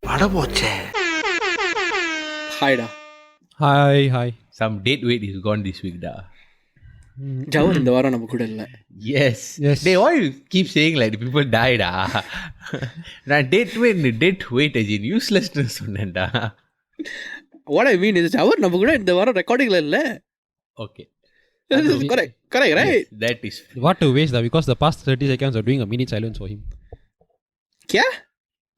படபோச்சே. ஹாய்டா. Hi. Some dead weight is gone this week da. ஜவர் இந்த வாரம் நம்ம கூட இல்ல. Yes. They all keep saying like the people died da. நான் dead weight as in uselessness சொன்னேன்டா. What I mean is ஜவர் நம்ம கூட இந்த வாரம் ரெக்கார்டிங்ல இல்ல. Okay. Correct, right? Yes, that is. What to waste that because the past 30 seconds are doing a minute silence for him. क्या?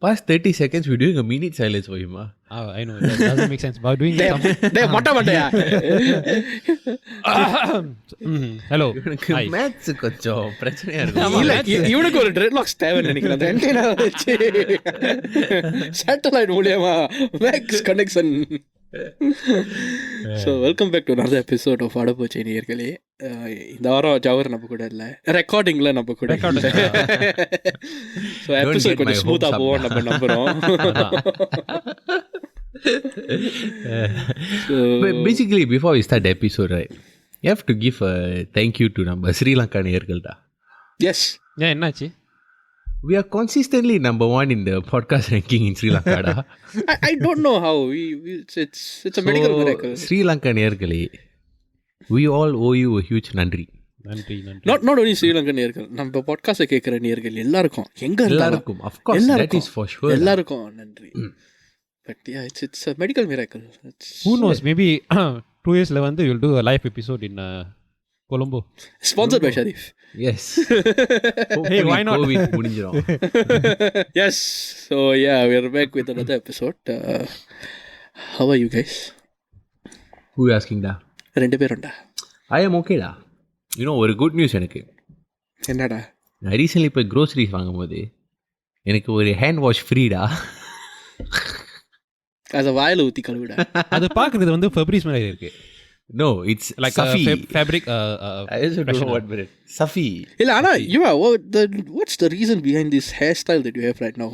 Past 30 seconds we're doing a minute silence for him. I know that doesn't make sense. But doing டேய் மொட்டையா. Hello. Hi. Maths கொஞ்சம் பிரச்சனையா இருக்கு. இல்ல இவனுக்கு ஒரு ட்ரெட்லாக்ஸ் தேவைன்னு நினைக்கிறேன். அந்த ஆண்டனா வச்சு சேட்டலைட் மூலமா max connection. So welcome back to another episode of அடபோச்சே நேயர்களே. இந்த வாரம் ஜவர் நம்ம கூட இல்ல, ரெக்கார்டிங்ல நம்ம கூட இல்ல. So episode கொஞ்சம் ஸ்மூத்தா போவோம் நம்ம நம்புறோம். But basically before we start the episode, right, you have to give a thank you to நம்ம ஸ்ரீலங்கா நேயர்கள் da. Yes. ஏன் என்னாச்சு? We are consistently number one in the podcast ranking in Sri Lanka da. I don't know how it's a medical miracle. Sri Lanka நேயர்களே, we all owe you a huge நன்றி. Not only Sri Lanka நேயர்கள், நம்ம podcast கேட்கிற நேயர்கள் எல்லாருக்கும் எங்க எல்லாருக்கும் of course that is for sure. எல்லாருக்கும் நன்றி. But yeah, it's a medical miracle. Who knows, maybe 2 yearsல வந்து we'll do a live episode in Colombo. Sponsored by Sharif. Yes. Hey, why not? COVID முடிஞ்சிரும். Yes. So yeah, we are back with another episode. How are you guys? Who you asking da? ரெண்டு பேரும்டா. I am okay da. You know ஒரு good news எனக்கு. என்னடா? நான் recently போய் groceries வாங்கும்போது எனக்கு ஒரு ஹேண்ட் வாஷ் ஃப்ரீடா. அத வாயில ஊத்தி கழுவுடா. அது பாக்குறது வந்து ஃபெப்ரிஸ் மாதிரி இருக்கு. No, it's like Safi. Fabric I just don't know what brand. Safi. இல்ல ஆனா what's the reason behind this hairstyle that you have right now?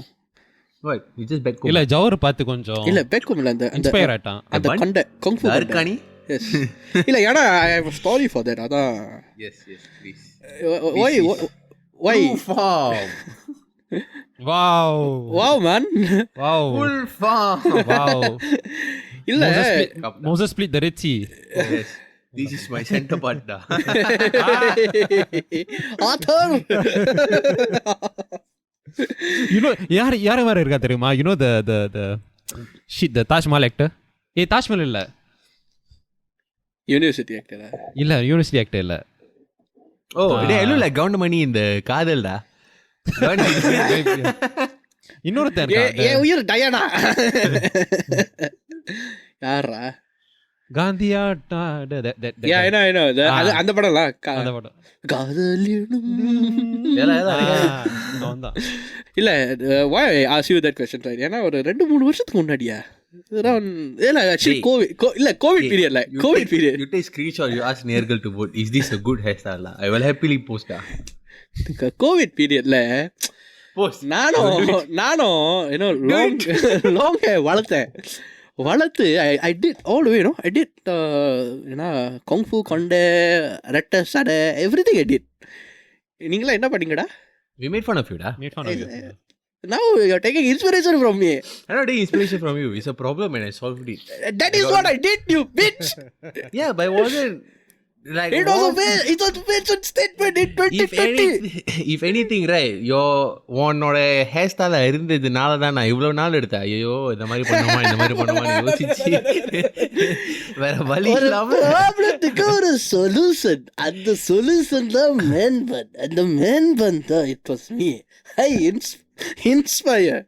What? You just back home. இல்ல ஜவர் பார்த்து கொஞ்சம் இல்ல பெக்கும் இல்ல அந்த இன்ஸ்பயர் ஆட்டான். அந்த கண்ட கங்ஃபு அர்கானி. Yes. இல்ல ஏனா I have a story for that. அதான். Yes, please. Why? Farm. Wow man. Wow. Full farm. Wow. இல்ல Moses split the Red Sea. Yes. This is my center part da. Author. You know யார் மாதிரி இருக்கா தெரியுமா? You know the shit the Taj Mahal actor? Taj Mahal இல்ல. University actor. இல்ல university actor இல்ல. Oh, they look like Goundamani இந்த காதல் da. இன்னொருத்தர் ஏ உயிர் டயானா. யாரா? காந்தியா Yeah, I know. அந்த படம்ல அந்த படம். காதலினும். வந்தா. இல்ல why I ask you that question right? ஏன்னா ஒரு 2-3 வருஷத்துக்கு முன்னாடியா கோவிட் பீரியட்ல Covid period You take screenshot, you ask நேயர்கள் to vote, is this a good hairstyle? I will happily post da. Covid பீரியட்ல Post. நானும் லாங் ஹேர் வளர்த்து I did all the way, I did கங்ஃபு கொண்டை ரெட்டை சடை everything I did. நீங்களா என்ன பண்ணீங்கடா? We made fun of you da. Now you're taking inspiration from me. I'm not taking inspiration from you. It's a problem and I solved it. That is what I did, you bitch. Yeah, but it wasn't like it was a fashion statement in 2020. If anything, right, உன்னோட hair ஸ்டைல இருந்ததுனால தான் நான் இவ்வளவு நாள் எடுத்தேன். ஐயோ இந்த மாதிரி பண்ணுமா யோசிச்சு வேற வழி இல்லாம ப்ராப்ளத்துக்கு ஒரு சொல்யூஷன். அந்த சொல்யூஷன் தான் மேன் பன். அந்த மேன் பன் தான் it was me. I inspire.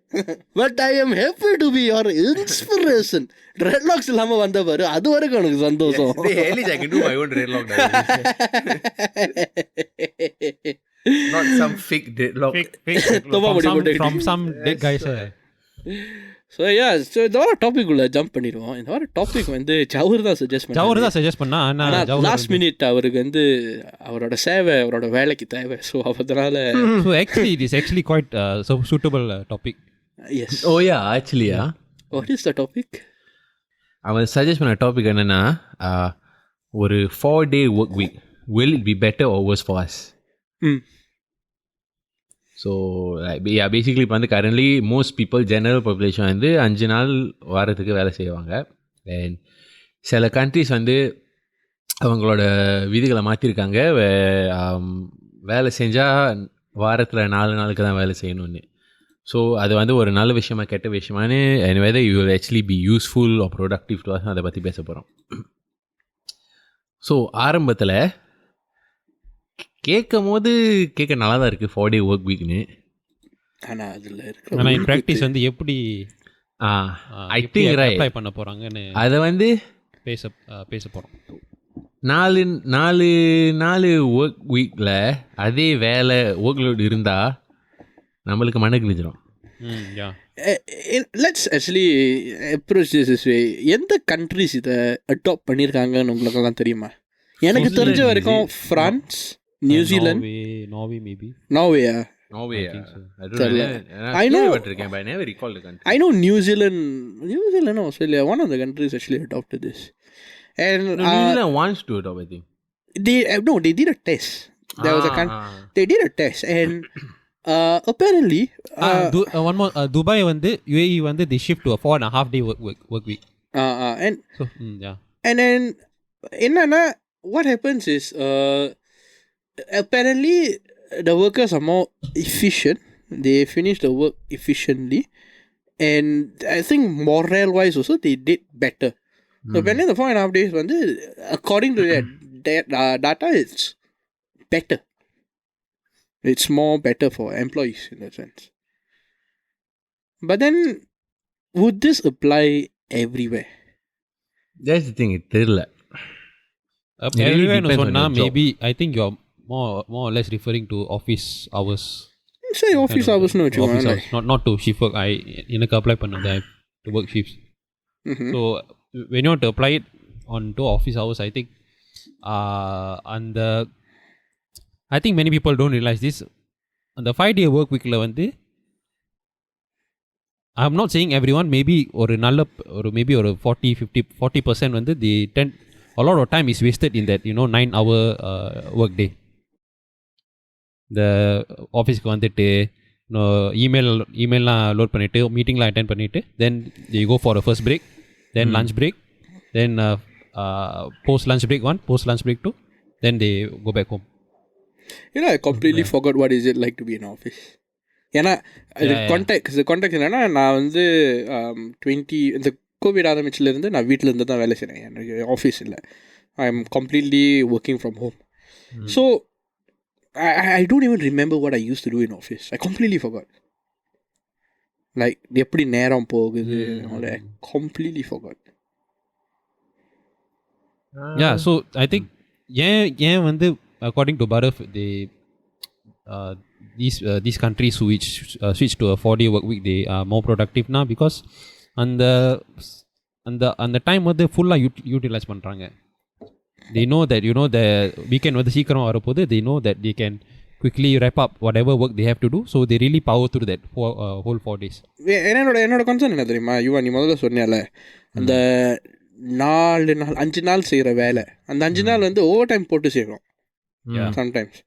But I am happy to be your inspiration. Dreadlocks இல்லாம வந்த பாரு, அது வரைக்கும் எனக்கு சந்தோஷம். At least I can do my own dreadlock. Not some fake dreadlock. From some dead guys. So yeah, இந்த வாரம் topic உள்ள ஜம்ப் பண்ணிடுவோம். இந்த வாரம் டாபிக் வந்து ஜவர் தான் சஜஸ்ட் பண்ணா. லாஸ்ட் மினிட் அவருக்கு வந்து அவரோட சேவை அவரோட வேலைக்கு தேவை. ஸோ அதனால actually it is actually quite suitable topic. Yes. Oh yeah, actually yeah. What is the topic? அவன் சஜஸ்ட் பண்ண டாபிக் என்னன்னா ஒரு 4-day work week. Will it be better or worse for us? So basically இப்போ வந்து currently most people general population வந்து 5 நாள் வாரத்துக்கு வேலை செய்வாங்க. அண்ட் சில கண்ட்ரிஸ் வந்து அவங்களோட விதிகளை மாற்றிருக்காங்க. வேலை செஞ்சால் வாரத்தில் 4 நாளுக்கு தான் வேலை செய்யணும்னு. ஸோ அது வந்து ஒரு நல்ல விஷயமா கெட்ட விஷயமானு and whether you will actually be useful or productive to அதை பற்றி பேச போகிறோம். ஸோ ஆரம்பத்தில் கேட்கும் போது கேட்க நல்லா தான் இருக்குது 4 day work weekனு. ஆனால் அதில் ஆனால் இன் ப்ராக்டிஸ் வந்து எப்படி ஐ திங்க் அப்ளை பண்ண போகிறாங்கன்னு அதை வந்து பேச போகிறோம். 4 ஒர்க் வீக்கில் அதே வேலை ஒர்க் லோட் இருந்தால் நம்மளுக்கு மன கிழிச்சிடும். Let's actually approach this way. எந்த கண்ட்ரிஸ் இதை அடாப்ட் பண்ணியிருக்காங்கன்னு உங்களுக்கெல்லாம் தெரியுமா? எனக்கு தெரிஞ்ச வரைக்கும் ஃப்ரான்ஸ், நியூசிலாந்து, நார்வே மேபி. நார்வேயா? I know New Zealand and Australia, one of the countries actually adopted this. And New Zealand wants to adopt, I think. They did a test. There was they did a test and apparently one more Dubai வந்து UAE வந்து they shift to a 4.5 day work week. And so yeah. And then என்னன்னா what happens is apparently the workers are more efficient. They finish the work efficiently, and I think morale wise also they did better. So when the 4.5 days வந்து according to that data it's better. It's more better for employees in that sense. But then would this apply everywhere? That's the thing, it தெரியல. Everywhere no சொன்னா maybe I think you're more or less referring to office hours. Say office hours no office hours, not to shift work. எனக்கு apply பண்ணது to work shifts. So when you want to apply it on to office hours, I think and I think many people don't realize this. அந்த 5 day work weekல வந்து I'm not saying everyone, maybe ஒரு நல்ல ஒரு maybe ஒரு 40% வந்து they tend a lot of time is wasted in that 9-hour work day. The ஆஃபீஸ்க்கு வந்துட்டு emailலாம் load பண்ணிவிட்டு மீட்டிங்லாம் அட்டென்ட் பண்ணிவிட்டு then they go for a first break, then lunch break, then post lunch break 1, post lunch break 2, then they go back home. I completely forgot what is it like to be in office. ஏன்னா contact என்னன்னா நான் வந்து 20 இந்த Covid ஆரம்பிச்சிலேருந்து நான் வீட்டில் இருந்து தான் வேலை செய்கிறேன். எனக்கு ஆஃபீஸ் இல்லை. I am completely working from home. So I don't even remember what I used to do in office. I completely forgot. Like எப்படி நேரம் போகுது I completely forgot. Yeah, so I think ஏன் வந்து according to Bharat these countries switch to a 4 day work week, they are more productive now because அந்த time வந்து ஃபுல்லாக utilise பண்ணுறாங்க. they know that the weekend வந்து சீக்கிரம் வரப்போது, they know that they can quickly wrap up whatever work they have to do, so they really power through that whole 4 days. என்னோட concern என்ன தெரியுமா யுவா, நீ முதல்ல சொன்னியால அந்த 5 நாள் செய்கிற வேலை, அந்த 5 நாள் வந்து ஓவர் டைம் போட்டு செய்யணும் சம்டைம்ஸ்.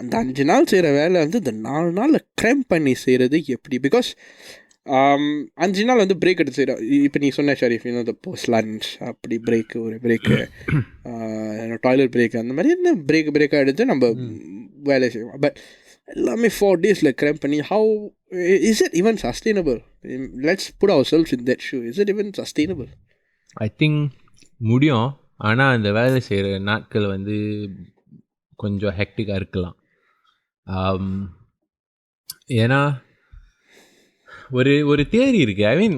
அந்த 5 நாள் செய்கிற வேலை வந்து இந்த 4 நாளில் க்ரைம் பண்ணி செய்கிறது எப்படி? பிகாஸ் 5 நாள் வந்து பிரேக் எடுத்து செய்கிறோம். இப்போ நீ சொன்ன ஷரீஃப் இந்த போஸ்ட் லன்ச் அப்படி பிரேக்கு, ஒரு பிரேக்கு, டாய்லெட் பிரேக், அந்த மாதிரி என்ன பிரேக்காக எடுத்து நம்ம வேலை செய்வோம். பட் எல்லாமே 4 daysல க்ரைம் பண்ணி how is it even sustainable? Let's put ourselves in that shoe. Is it even sustainable? I think முடியும். ஆனால் அந்த வேலை செய்கிற நாட்கள் வந்து கொஞ்சம் ஹெக்டிக்காக இருக்கலாம். ஏன்னா ஒரு தியரி இருக்குது. I mean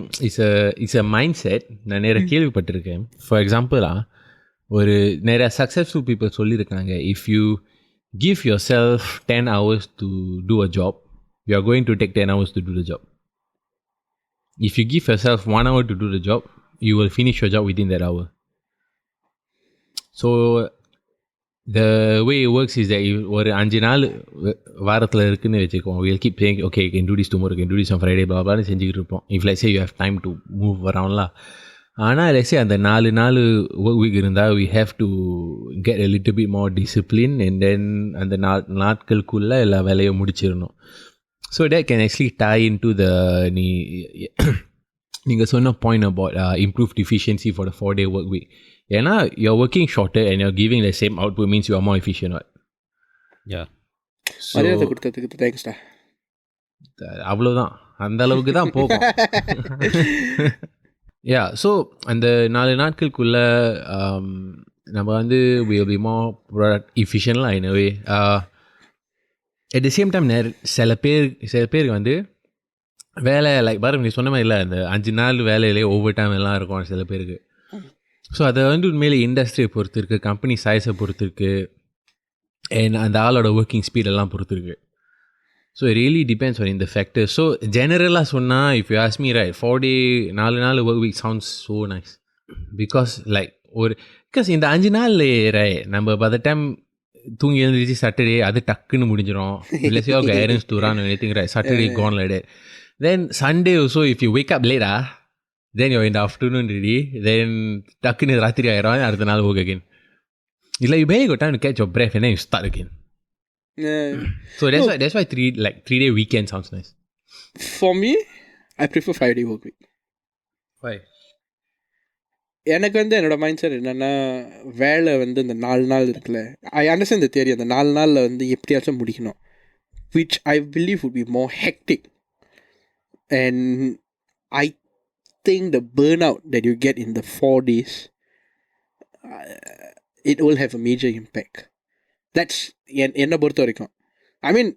it's a mindset. நான் நிறைய கேள்விப்பட்டிருக்கேன். ஃபார் எக்ஸாம்பிளாக நிறைய சக்ஸஸ்ஃபுல் பீப்புள் சொல்லியிருக்காங்க, if you give yourself 10 hours to do a job, you are going to take 10 hours to do the job. If you give yourself 1 hour to do the job, you will finish your job within that hour. So the way it works is that ஒரு 5 நாள் வாரத்தில் இருக்குன்னு வச்சுக்கோம், we'll keep saying okay, you can do this tomorrow, you can do this on Friday, blah blah செஞ்சுக்கிட்டு இருப்போம். If let's say you have time to move around lah. ஆனால் let's say அந்த 4 நாள் ஒர்க் வீக் இருந்தால் we have to get a little bit more discipline and then அந்த நாட்களுக்குள்ளே எல்லா வேலையும் முடிச்சிடணும். So that can actually tie into the நீங்கள் சொன்ன point about improved efficiency for the 4-day work week. ஏன்னா you're working shorter and you're giving the same output means you are more efficient. Right? Yeah. மரியாதை கொடுத்ததுக்கு தேங்க்ஸ்டா. அவ்வளோதான், அந்த அளவுக்கு தான் போகும். யா, ஸோ அந்த 4 நாட்களுக்குள்ள நம்ம வந்து will be more product efficient in a way. At the same time சில பேருக்கு வந்து வேலை லைக் பாரு நீ சொன்ன மாதிரி இல்லை, அந்த 5 நாள் வேலையிலே ஓவர் டைம் எல்லாம் இருக்கும் சில பேருக்கு. ஸோ அதை வந்து உண்மையிலே இண்டஸ்ட்ரியை பொறுத்து இருக்குது, கம்பெனி சைஸை பொறுத்து இருக்குது, அண்ட் அந்த ஆளோட ஒர்க்கிங் ஸ்பீடெல்லாம் பொறுத்து இருக்குது. So it really depends on the factors. So ஜெனரலாக சொன்னால் if you ask me right, 4-day 4 நாள் work week sounds so nice because like because இந்த 5 நாள் right நம்ம by the time தூங்கி எழுந்திரிச்சு சாட்டர்டே அது டக்குன்னு முடிஞ்சிடும். Let's say you have errands to run or anything, right? Saturday gone like that. Then Sunday also if you wake up late then you're in the afternoon ready, then டக்குன்னு ராத்திரி ஆயிரும், அடுத்த நாள் work again. It's like you barely got time to catch your breath and then you start again. So that's why 3-day weekend sounds nice. For me, I prefer 5-day work week. Why? எனக்கு வந்து என்னோட mind set என்னென்னா, வேலை வந்து இந்த 4 நாள் இருக்குல்ல, I understand இந்த தியரி, அந்த 4 நாளில் வந்து எப்படியாச்சும் முடிக்கணும், which I believe would be more hectic. And I think the burnout that you get in the 4 days, it will have a major impact. That's என்னை பொறுத்த வரைக்கும். I mean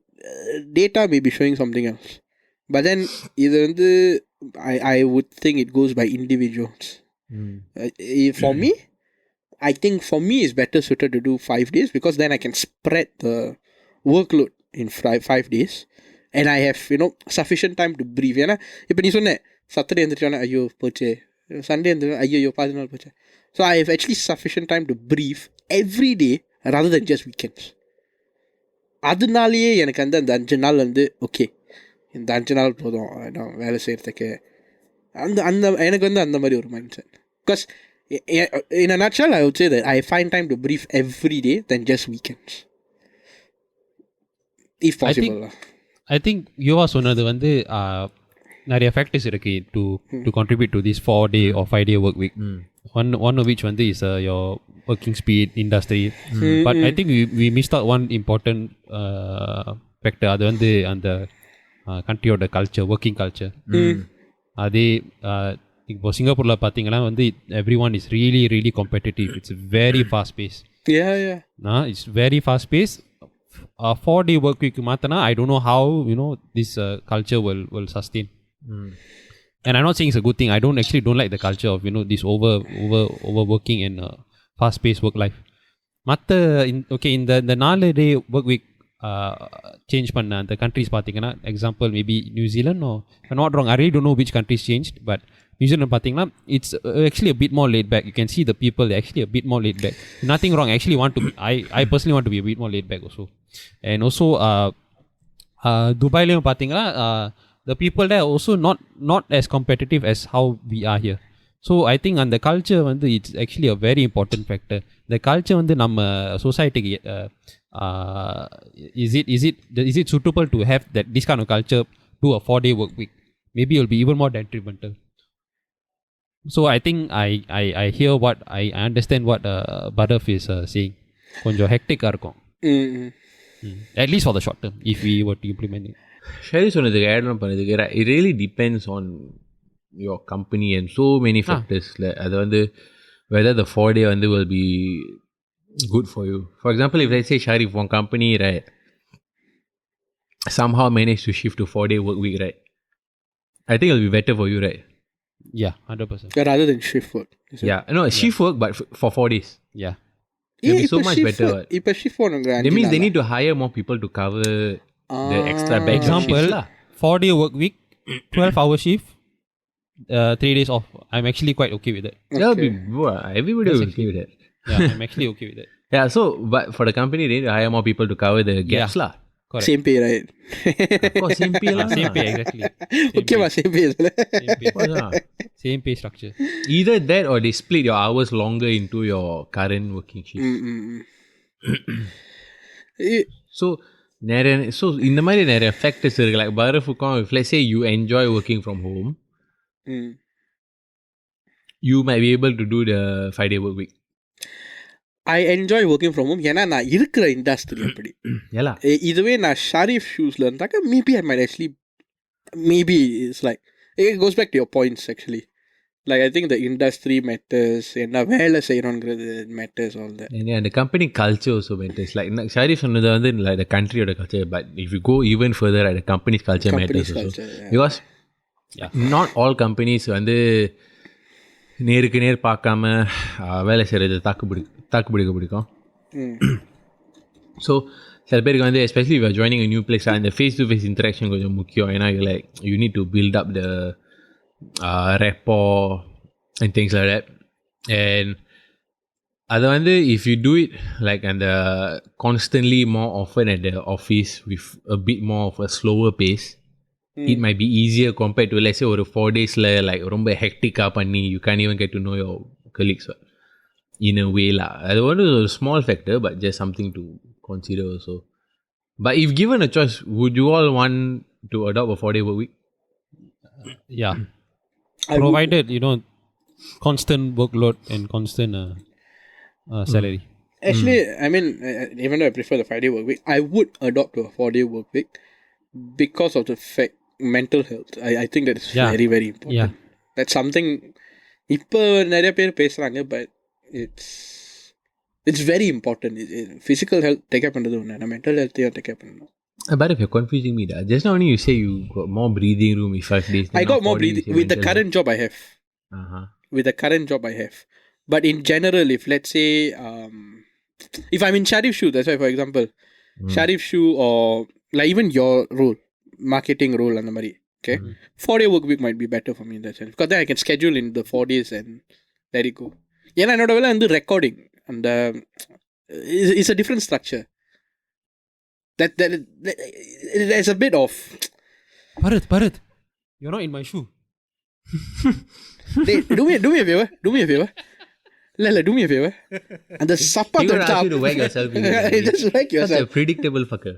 data may be showing something else, but then இது வந்து I would think it goes by individuals. For me, I think for me it's better suited to do 5 days because then I can spread the workload in 5 days and I have, sufficient time to breathe. ஏன்னா இப்போ நீ சொன்ன Saturday எழுந்திரிச்சோன்னா ஐயோ போச்சு, Sunday எழுந்திரி ஐயோ 10 நாள் போச்சு. So I have actually sufficient time to breathe every day rather than just weekends. அதனாலேயே எனக்கு வந்து அந்த 5 நாள் வந்து ஓகே, இந்த 5 நாள் போதும் வேலை செய்கிறதுக்கு. அந்த எனக்கு வந்து அந்த மாதிரி ஒரு mind set. Because in a nutshell, I would say that I find time to breathe every day than just weekends, if possible. I think யுவா சொன்னது வந்து நிறைய ஃபேக்டர்ஸ் இருக்கு to contribute to this 4-day or 5-day work week. One of which வந்து is your working speed, industry. But I think we missed out one important factor. அது வந்து அந்த countryயோட culture, working culture. அதே இப்போ சிங்கப்பூரில் பார்த்தீங்கன்னா வந்து everyone is really really competitive. It's very fast paced. It's very fast paced. 4-day work week மாத்தனா I don't know how this culture will sustain. And I'm not saying it's a good thing. I don't like the culture of this overworking and fast paced work life. மற்ற okay இந்த 4-day work week change பண்ண அந்த countries பார்த்தீங்கன்னா example maybe New Zealand or if I'm not wrong, I really don't know which countries changed, but New Zealand பார்த்தீங்கன்னா it's actually a bit more laid back. You can see the people, they're actually a bit more laid back. Nothing wrong. I actually I personally want to be a bit more laid back also. And also Dubai-லையும் பார்த்தீங்கன்னா the people there are also not as competitive as how we are here. So I think அந்த culture வந்து it's actually a very important factor. The culture வந்து நம்ம society is it suitable to have this kind of culture to a 4-day work week? Maybe it will be even more detrimental. So I think I hear what I understand what Badaf is saying. கொஞ்சம் ஹெக்டிக்காக இருக்கும், at least for the short term, if we were to implement it. Shari சொன்னதுக்கு add on பண்ணதுக்கு it really depends on your company and so many factors. அது வந்து whether the 4-day வந்து will be good for you. For example, if let's say Sharif, one company right somehow managed to shift to 4-day work week, right, I think it'll be better for you, right? Yeah, 100%. Rather than shift work. Shift work but for 4 days. Yeah. It'll be so much better. இப்போ shift போனுங்க. That means they need to hire more people to cover the extra batch. Example, 4-day work week, 12-hour shift, 3 days off. I'm actually quite okay with that. That'll be everybody will be okay with that. Yeah, I'm actually okay with that. Yeah, so but for the company they need to hire more people to cover the gaps lah. Correct. Same pay, right? Of course, same pay lah. Same pay, exactly. Okay, same pay. Same pay structure. Either that or they split your hours longer into your current working shift. So நிறைய so இந்த மாதிரி நிறைய factors இருக்கு. Like பரஃபுக்கும் if let's say you enjoy working from home, Mm. you might be able to do the 5-day work week. I enjoy working from home ஏன்னா நான் இருக்கிற industry அப்படி. ஏலா இதுவே நான் ஷாரிஃப் ஷூஸில் இருந்தாக்க maybe I might actually maybe it's like it goes back to your points actually. Like I think the industry matters, என்ன வேலை செய்கிறோங்கிறது matters, all that. and the company culture also matters. Like Sharif சொன்னது வந்து like the country culture, but if you go even further, the company's culture Company's matters also. culture, yeah. Because not all companies வந்து நேருக்கு நேர் பார்க்காம வேலை செய்கிறது தாக்கு பிடிக்க பிடிக்கும். ஸோ சில பேருக்கு வந்து especially if you're joining a new place, அந்த ஃபேஸ் டு ஃபேஸ் இன்ட்ராக்ஷன் கொஞ்சம் முக்கியம். ஏன்னா like you need to build up the rapport and things like that. And அதை வந்து if you do it like and constantly more often at the office with a bit more of a slower pace, it might be easier compared to let's say ஒரு 4 daysல like ரொம்ப hectic-ஆ பண்ணி you can't even get to know your colleagues in a way lah. அது வந்து ஒரு small factor but just something to consider also. But if given a choice, would you all want to adopt a 4-day work week? Yeah. Provided, constant workload and constant salary. Actually, I mean, even though I prefer the 5-day work week, I would adopt to a 4-day work week because of the fact mental health. I think that is Yeah. very, very important. Yeah. That's something இப்போ நிறைய பேர் பேசுகிறாங்க, but it's very important. Physical health take care பண்ணுறது ஒன்று, mental health take care பண்ணணும். But if you're confusing me, just now only you say you got more breathing room in 5 days. I got more breathing with the current job I have. Uh-huh. With the current job I have. But in general, if let's say, if I'm in Sharif shoe, that's why, for example, Sharif shoe or like even your role, marketing role and the mari, okay, 4-day work week might be better for me in that sense. Because then I can schedule in the 4 days and let it go. ஏன்னா என்னோட வேலை வந்து recording and it's a different structure. There's a bit of Bharat, you're not in my shoe. Hey, do me a favor. Do me a favor. And the supper You ask you to whack yourself. just whack Such yourself. a predictable fucker.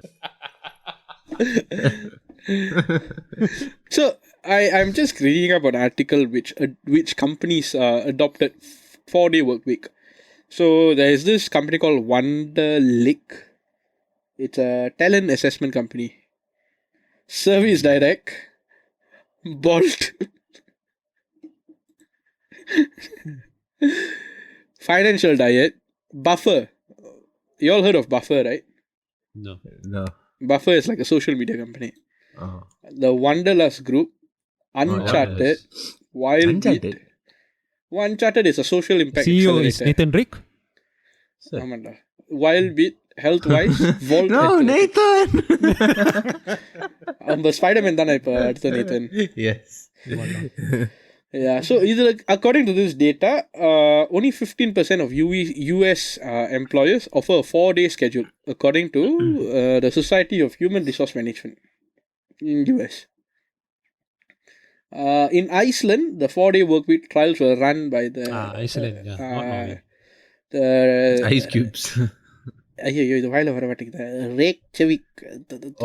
So I'm just reading up an article which companies adopted 4-day work week. So there is this company called Wonderlic. It's a talent assessment company. Service Direct, Bolt, Financial Diet, Buffer. You all heard of Buffer, right? No. No. Buffer is like a social media company. Oh. The Wanderlust Group, Uncharted, Wildbeat. Uncharted. Uncharted is a social impact CEO is accelerator. Nathan Drake. ஆமாண்டா. Wildbeat, Healthwise, Volt. No, Nathan! நம்ம Spiderman தானே இப்போ அடுத்த Nathan. Yes. Yeah, so according to this data, only 15% of US employers offer a 4-day schedule, according to the Society of Human Resource Management in US. In Iceland, the 4-day work week trials were run by the Iceland, yeah. Not Norway. the Ice cubes. ஐயோ இது வாயில வர மாட்டேங்குது. Reykjavik.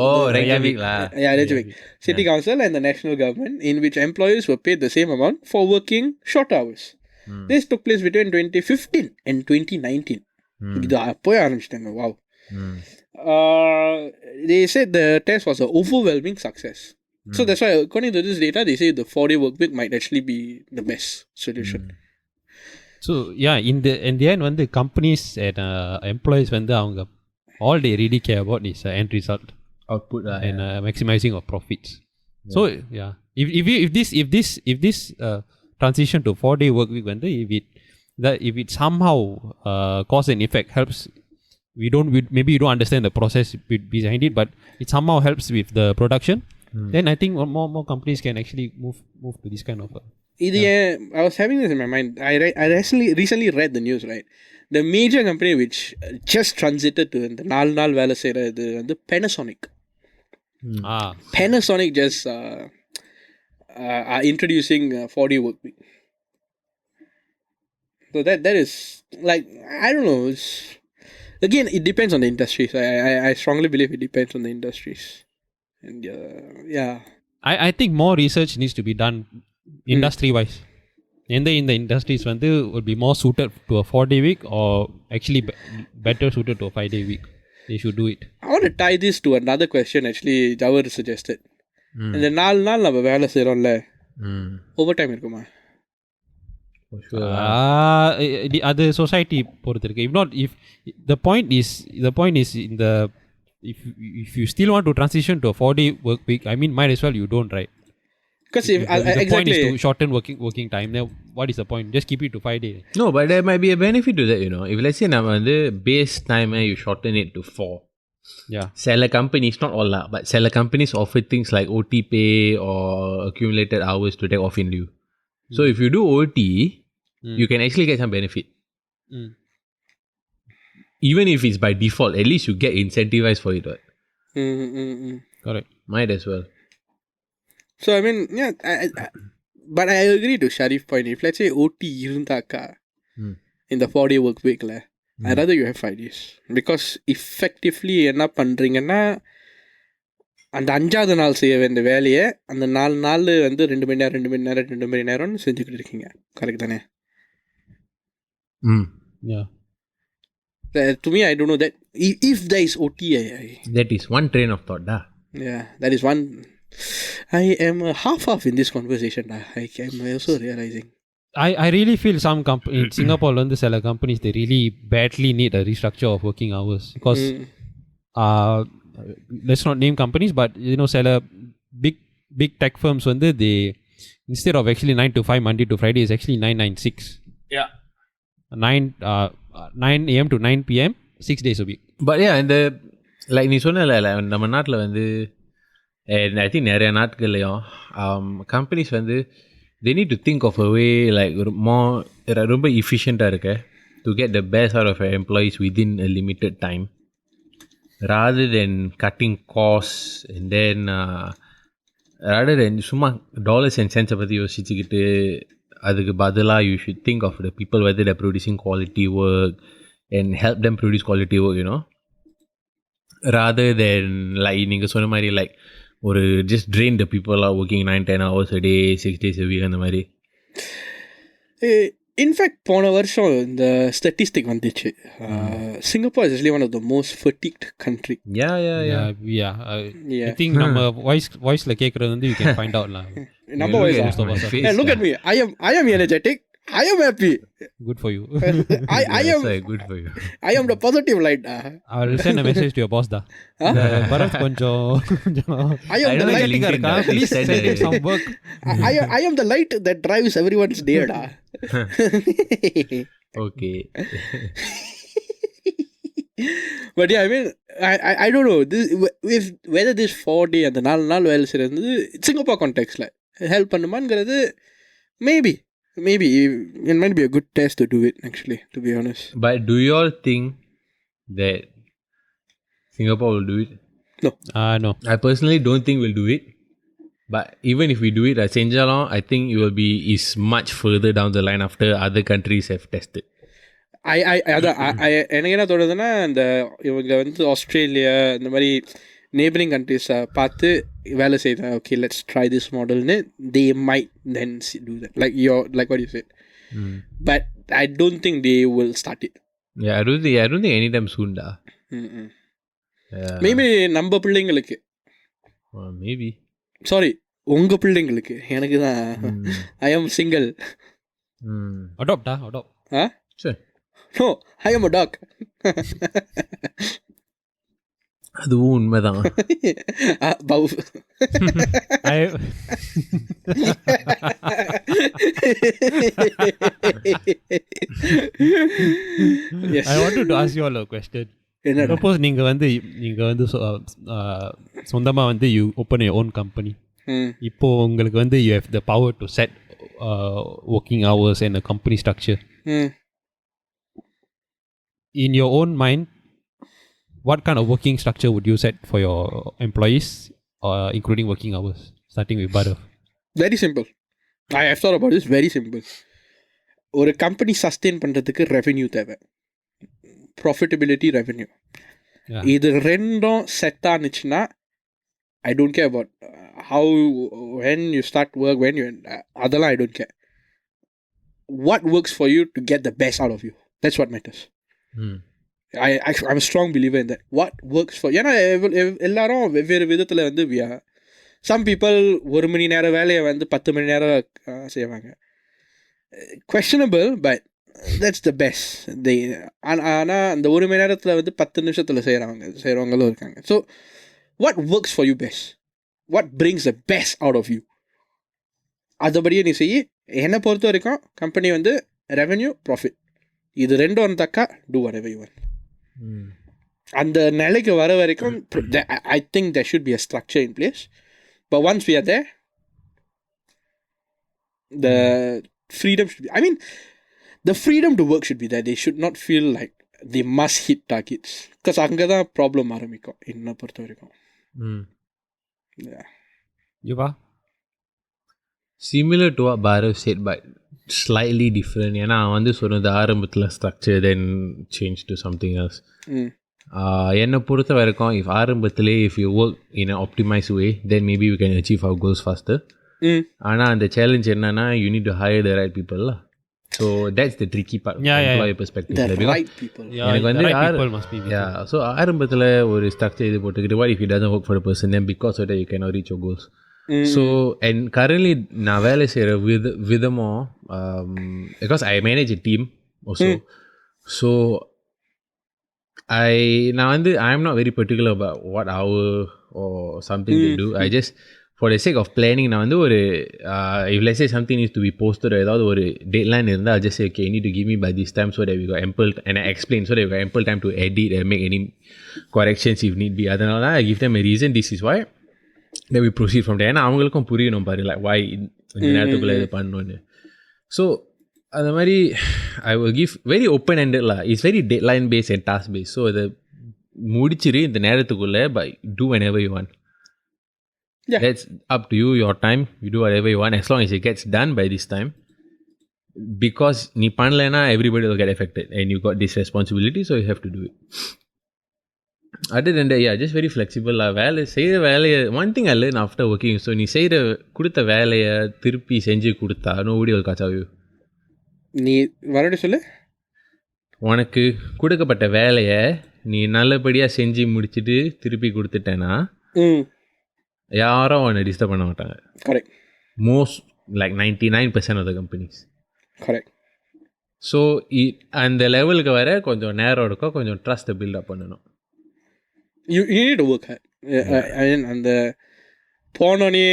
Oh, Reykjavik lah. Yeah, Reykjavik. City Council and the national government, in which employees were paid the same amount for working short hours. This took place between 2015 and 2019. இது அப்போயே ஆரம்பிச்சிட்டாங்க. Wow. They said the test was an overwhelming success. So that's why, according to this data, they say the 4-day work week might actually be the best solution. So yeah, in the end, when the companies and employees, when the all they really care about is end result Output lah. and maximizing of profits. So yeah, if this transition to 4-day work week, when if it somehow cause an effect, helps. Maybe you don't understand the process behind it, but it somehow helps with the production. Then I think more companies can actually move to this kind of. I was having this in my mind. I recently read the news, right? The major company which just transited to the நாள் வேலை செய்கிறது வந்து Panasonic. Panasonic just are introducing 4-day work week. So that is like, I don't know, again, it depends on the industries. I strongly believe it depends on the industries. And yeah. I think more research needs to be done industry wise. எந்த இந்த industries வந்து would be more suited to a 4-day week or actually better suited to a 5-day week. They should do it. I want to tie this to another question actually Jawar suggested. இந்த 4 நாள் நம்ம வேலை செய்கிறோம்ல, over time இருக்குமா? அது society பொறுத்து இருக்கு. If not, if the point is in the if you still want to transition to a 4-day work week, I mean, might as well you don't, right? Because if the exactly point is to shorten working time, then what is the point? Just keep it to 5 days. No, but there might be a benefit to that, you know. If let's say நம்ம வந்து base time you shorten it to 4. Yeah. சில companies, not all lah, but சில companies offer things like OT pay or accumulated hours to take off in lieu. So if you do OT, you can actually get some benefit. Even if it's by default, at least you get incentivized for it, right? Correct. Might as well. So I mean, yeah, but I agree to Sharif point. If let's say OT irundaka in the 4-day work week la, I'd rather you have 5 days. Because effectively என்ன பண்றீங்கன்னா, அந்த 5வது நாள் செய்ய வேண்டிய வேலையை அந்த 4 நாள் வந்து 2 மணி நேரம் செஞ்சுக்கிட்டு இருக்கீங்க. கரெக்ட் தானே? Yeah. To me, I don't know that if there is OT, That is one train of thought, da. Yeah, that is one. I am half in this conversation. I am also realizing. I really feel some in Singapore, வந்து சில companies they really badly need a restructure of working hours because let's not name companies, but you know, சில big tech firms வந்து they instead of actually 9 to 5 Monday to Friday is actually 9-9-6. Yeah. 9 a.m. to 9 p.m. 6 days a week. But yeah, இந்த like நீ சொன்னல நம்ம நாட்டில் வந்து and I think நிறைய நாட்கள்லையும் companies வந்து they need to think of a way like more ரொம்ப efficient-ஆ இருக்க to get the best out of your employees within a limited time rather than cutting costs and then rather than சும்மா dollars and cents பற்றி யோசிச்சுக்கிட்டு அதுக்கு பதிலாக you should think of the people whether they're producing quality work and help them produce quality work, you know, rather than like நீங்கள் சொன்ன மாதிரி like ஒரு just drain the people are working 9-10 hours a day 6 days a week அந்த மாதிரி. In fact, போன வருஷம் இந்த statistic வந்துச்சு. Singapore is actually one of the most fatigued country. Yeah. I think நம்ம voiceல கேக்குறது வந்து you can find out lah. Number voice. Hey, look at me. I am energetic. I am happy. Good for you. I am good for you. I am the positive light. I will send a message to your boss da. Bharat கொஞ்சம் I am the light. Please send some work. I am the light that drives everyone's day da. Okay. But yeah, I mean, I don't know if whether this 4-day and the 4 நாள் வேலை செய்யறது Singapore context-ல help பண்ணுமாங்கிறது maybe it might be a good test to do it actually, to be honest. But do you all think that Singapore will do it? No. No. I personally don't think we'll do it. But even if we do it, செஞ்சாலும் I think it will be is much further down the line after other countries have tested. எனக்கு என்ன தோணுதுன்னா, இந்த இவங்க வந்து Australia இந்த மாதிரி neighboring countries பார்த்து வேலை செய்தாங்க. Okay, let's try this modelன்னு they might then do that like what you said. But I don't think they will start it. Yeah, I don't think anytime soon da. Yeah. Maybe நம்ம பிள்ளைங்களுக்கு. Maybe. Sorry, உங்க பிள்ளைங்களுக்கு. எனக்கு தான் I am single. Adopt. Huh? Sure. No, I am a dog. அதுவும் உண்மைதான். Yes. I wanted to ask you all a question. Suppose நீங்க வந்து சொந்தமா வந்து you open your own company. இப்போ உங்களுக்கு வந்து you have the power to set working hours and a company structure. In your own mind, what kind of working structure would you set for your employees, including working hours, starting with Bharat? Very simple. I have thought about this. Very simple. ஒரு company sustain பண்ணுறதுக்கு revenue தேவை. profitability, revenue. Yeah. இது ரெண்டும் set ஆனிச்சுன்னா I don't care about how, when you start work, when you அதெல்லாம் I don't care. What works for you to get the best out of you? That's what matters. I'm a strong believer in that. What works for, ஏன்னா எல்லாரும் வெவ்வேறு விதத்தில் வந்து we are, some people 1 மணி நேரம் வேலையை வந்து 10 மணி நேரம் செய்வாங்க. Questionable, but that's the best. ஆனால் அந்த 1 மணி நேரத்தில் வந்து 10 நிமிஷத்தில் செய்கிறவங்களும் இருக்காங்க. So what works for you best? What brings the best out of you? அதுபடியே நீ செய்ய. என்னை பொறுத்த வரைக்கும் கம்பெனி வந்து ரெவென்யூ, ப்ராஃபிட், இது ரெண்டும் வந்தாக்கா do whatever you want. அந்த நிலைக்கு வர வரைக்கும் I think there should be a structure in place. But once we are there, the freedom should be, I mean, the freedom to work should be there. They should not feel like they must hit targets. Because அங்கே தான் problem ஆரம்பிக்கும் என்னை பொறுத்த வரைக்கும். Yuva? Similar to what Bhairav said, but slightly different. ஏன்னா அவன் வந்து சொன்னது ஆரம்பத்தில் structure then change to something else. என்னை பொறுத்த வரைக்கும் if ஆரம்பத்திலே if you work in an optimized way, then maybe we can achieve our goals faster. ஆனால் அந்த சேலஞ்ச் என்னன்னா you need to hire the right people lah. So that's the tricky part from employee perspective. The right people. எனக்கு வந்து people must be with you. so ஆரம்பத்தில் ஒரு structure இது போட்டுக்கிட்டு what if it doesn't work for the person, then because of that you cannot reach your goals. So and currently நான் வேலை செய்கிற விதமும் because I manage a team also. So நான் வந்து I am not very particular about what hour or something they do. I just for the sake of planning நான் வந்து ஒரு if let's say something needs to be posted or ஏதாவது ஒரு deadline இருந்தால் I just say okay you need to give me by this time so that we got ample, and I explain so that we got ample time to edit and make any corrections if need be. அதனால தான் I give them a reason, this is why, then we proceed from there. ஏன்னா அவங்களுக்கும் புரியணும் பாரு like why இந்த நேரத்துக்குள்ளே இது பண்ணணும்னு. So அந்த மாதிரி I will give very open ended lah. It's very deadline based and task based. So அதை முடிச்சிரு இந்த நேரத்துக்குள்ளே but do whenever you want. Yeah. That's up to you, your time. You do whatever you want as long as it gets done by this time. Because நீ பண்ணலைன்னா everybody will get affected and you got this responsibility, so you have to do it. Other than that, yeah, just very flexible lah. வேலை செய்கிற வேலையை one thing I learned after working, so நீ செய்கிற கொடுத்த வேலையை திருப்பி செஞ்சு கொடுத்தா nobody will catch you. நீ மறுபடியும் சொல்லு. உனக்கு கொடுக்கப்பட்ட வேலையை நீ நல்லபடியாக செஞ்சு முடிச்சுட்டு திருப்பி கொடுத்துட்டேன்னா யாரும் அவனை டிஸ்டர்ப் பண்ண மாட்டாங்க. Correct. Most like 99% of the companies. Correct. So அந்த லெவலுக்கு வர கொஞ்சம் நேரம் இருக்கும், கொஞ்சம் ட்ரஸ்ட்டை பில்டப் பண்ணணும். You need to work hard. I mean, அந்த போனோடனே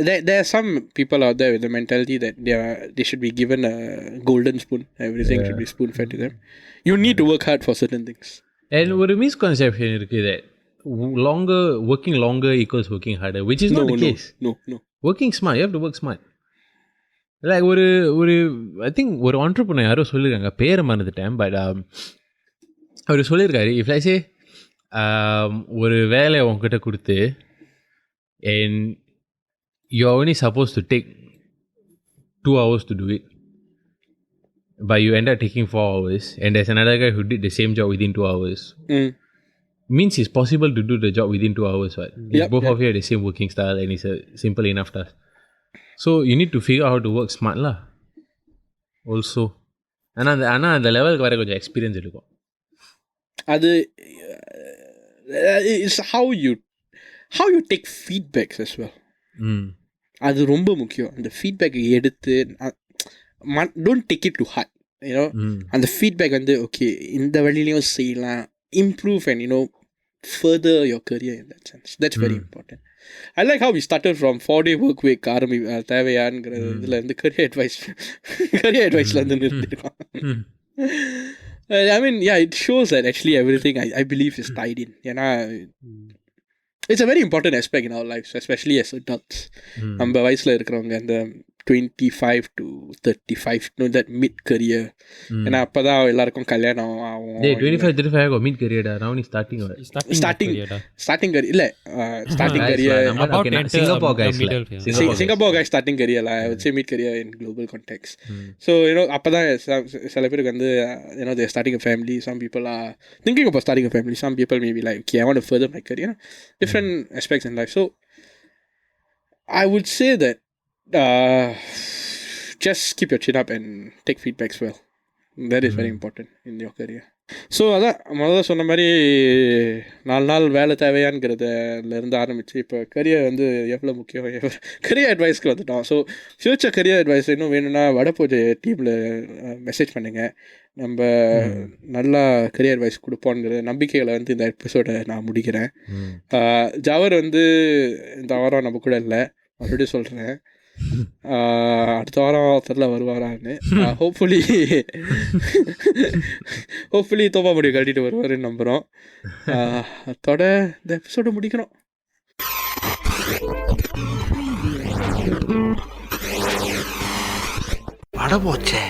there are some people out there with the mentality that they should be given a golden spoon. Everything should be spoon fed to them. You need to work hard for certain things. And ஒரு misconception இருக்குது that working longer equals working harder, which is not the case. No. Working smart, you have to work smart. Like ஒரு I think ஒரு entrepreneur யாரோ சொல்லியிருக்காங்க, பேரை மறந்துட்டேன், but அவர் சொல்லியிருக்காரு if I say ஒரு வேலையை உங்ககிட்ட கொடுத்து and you're only supposed to take 2 hours to do it, but you end up taking 4 hours, and there's another guy who did the same job within 2 hours. Means it's possible to do the job within 2 hours, right? Both of you have the same working style and it's a simple enough task. So you need to figure out how to work smart lah. Also, ஆனால் அந்த லெவலுக்கு வர கொஞ்சம் experience இருக்கும். அது is how you take feedbacks as well. அது ரொம்ப முக்கியம். அந்த ஃபீட்பேக் எடுத்து don't take it to heart, you know. அந்த ஃபீட்பேக் வந்து ஓகே இந்த வழியிலையும் செய்யலாம், improve and further your career in that sense. That's very important. I like how we started from 4-day work week தேவையான்ங்கிற இதில் இருந்து career adviceல இருந்து நிறுத்திருக்கோம். I mean, yeah, it shows that actually everything I believe is tied in. ஏன்னா it's a very important aspect in our lives, especially as adults. நம்ம வயசில் இருக்கிறவங்க அந்த 25 to 35, you know, that mid-career. ஏன்னா அப்போ தான் எல்லாருக்கும் கல்யாணம் ஆகும். டேய் 25-35 got mid career டா. Now நீ starting or ஸ்டார்டிங் career இல்லை starting career. About Singapore guys Singapore guys starting career lah. I would say mid-career in global context. So, you know, அப்போ தான் சில பேருக்கு வந்து, you know, they're starting a family. Some people are thinking about starting a family. Some people may be like, okay, I want to further my career. Different aspects in life. So, I would say that just keep your chin up and take feedbacks well. That is very important in your career. So அதான் முதல்ல சொன்ன மாதிரி 4 நாள் வேலை தேவையான்ங்கிறதுலேருந்து ஆரம்பித்து இப்போ career வந்து எவ்வளோ முக்கியம், கரியர் அட்வைஸ்க்கு வந்துட்டோம். ஸோ ஃப்யூச்சர் கரியர் அட்வைஸ் இன்னும் வேணும்னா வடபூஜை டீமில் மெசேஜ் பண்ணுங்கள். நம்ம நல்லா கரியர் அட்வைஸ் கொடுப்போங்கிற நம்பிக்கைகளை வந்து இந்த எபிசோடை நான் முடிக்கிறேன். ஜவர் வந்து இந்த வாரம் நம்ம கூட இல்லை, மறுபடியும் சொல்கிறேன். அடுத்த வாரம் தெரியல வருவாரான்னு. ஹோப்ஃபுல்லி தோப்பா முடிவு கட்டிட்டு வருவாருன்னு நம்புகிறோம். அதோட இந்த எபிசோடு முடிக்கணும். வட போச்சே.